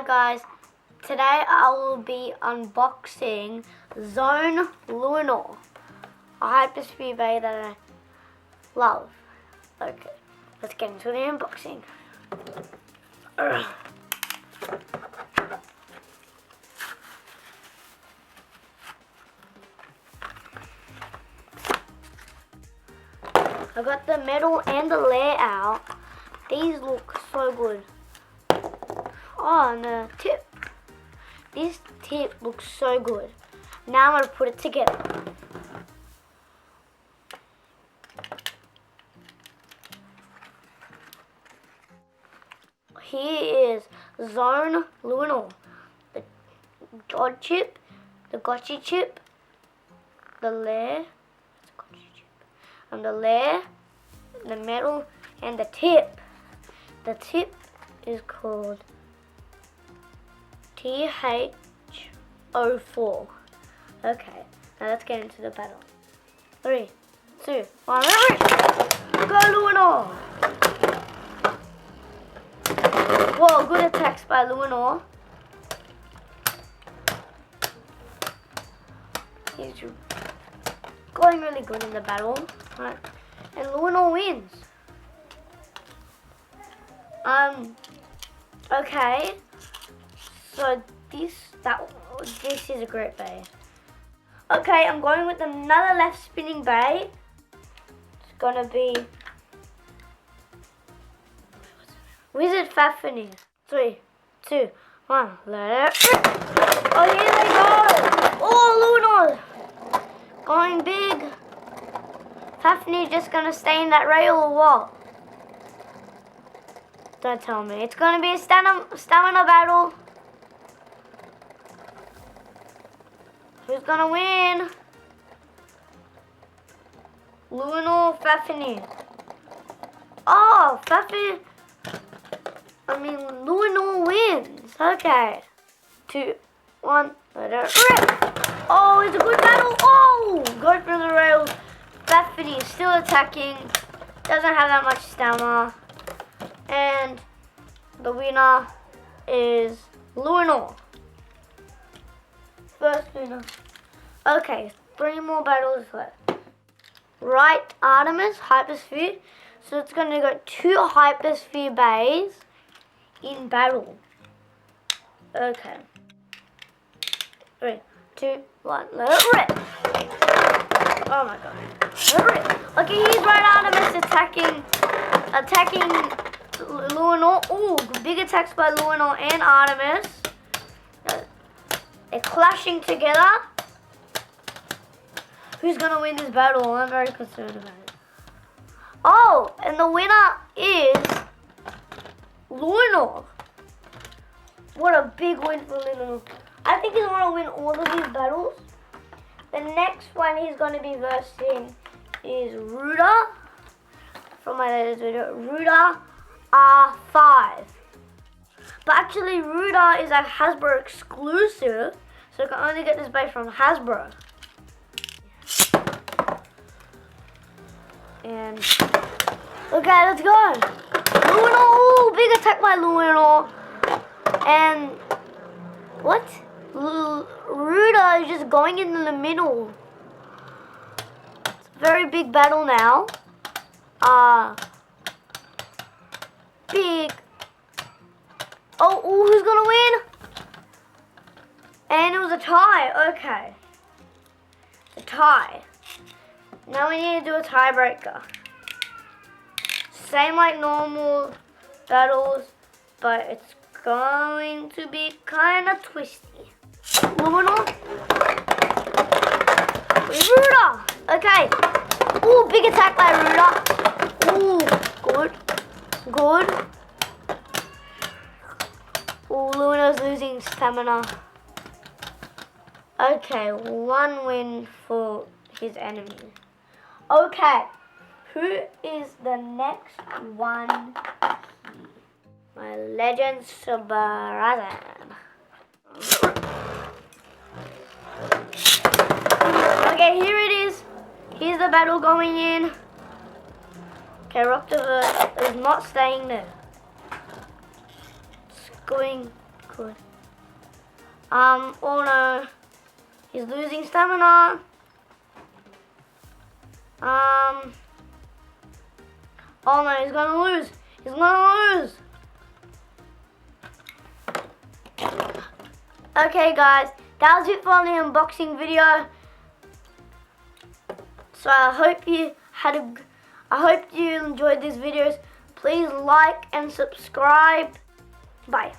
guys, today I will be unboxing Zone Luinor, a Hypersphere Beyblade that I love. Okay, let's get into the unboxing. I got the metal and the layout. These look so good. Oh, and the tip. This tip looks so good. Now I'm going to put it together. Here is Zone Luinor, the odd chip, the gotcha chip, the layer, and the layer, the metal, and the tip. The tip is called TH04. Okay, now let's get into the battle. 3, 2, 1, go Luinor! Whoa, good attacks by Luinor. He's going really good in the battle. Right. And Luinor wins. Okay. So this is a great bay. Okay, I'm going with another left spinning bay. It's gonna be Wizard Fafnir. 3, 2, 1, let it rip. Oh, here they go! Oh, Luinor! Going big. Fafnir just gonna stay in that rail or what? Don't tell me. It's gonna be a stamina battle. Who's gonna win? Luinor, Fafnir. Oh, Luinor wins. Okay. 2, 1, let it rip. Oh, it's a good battle. Oh, go through the rails. Fafnir is still attacking. Doesn't have that much stamina. And the winner is Luinor. First winner. Okay, 3 more battles left. Right, Artemis, Hypersphere. So it's going to go 2 Hypersphere bays in battle. Okay. 3, 2, 1, let it rip. Oh my god. Let it rip. Okay, here's Right Artemis attacking Luinor. Ooh, big attacks by Luinor and Artemis. They're clashing together. Who's gonna win this battle? I'm very concerned about it. Oh, and the winner is Luinor. What a big win for Luinor. I think he's gonna win all of these battles. The next one he's gonna be versing is Ruda. From my latest video, Ruda R5. But actually Ruda is a Hasbro exclusive, so you can only get this base from Hasbro. And okay, let's go. Luinor, ooh, big attack by Luinor. And what? Ruda is just going in the middle. It's a very big battle now. Big. Oh, who's gonna win? And it was a tie. Okay. A tie. Now we need to do a tiebreaker. Same like normal battles, but it's going to be kind of twisty. Luinor. Ruda. Okay. Ooh, big attack by Ruda. Ooh, good. Good. Ooh, Luinor's losing stamina. Okay, 1 win for his enemy. Okay, who is the next one? My legend Sabarazan. Okay, here it is. Here's the battle going in. Okay, Rocktober is not staying there. It's going could. Oh no. He's losing stamina. Oh no, he's gonna lose. He's gonna lose. Okay guys, that was it for the unboxing video. So I hope you enjoyed these videos. Please like and subscribe. Bye.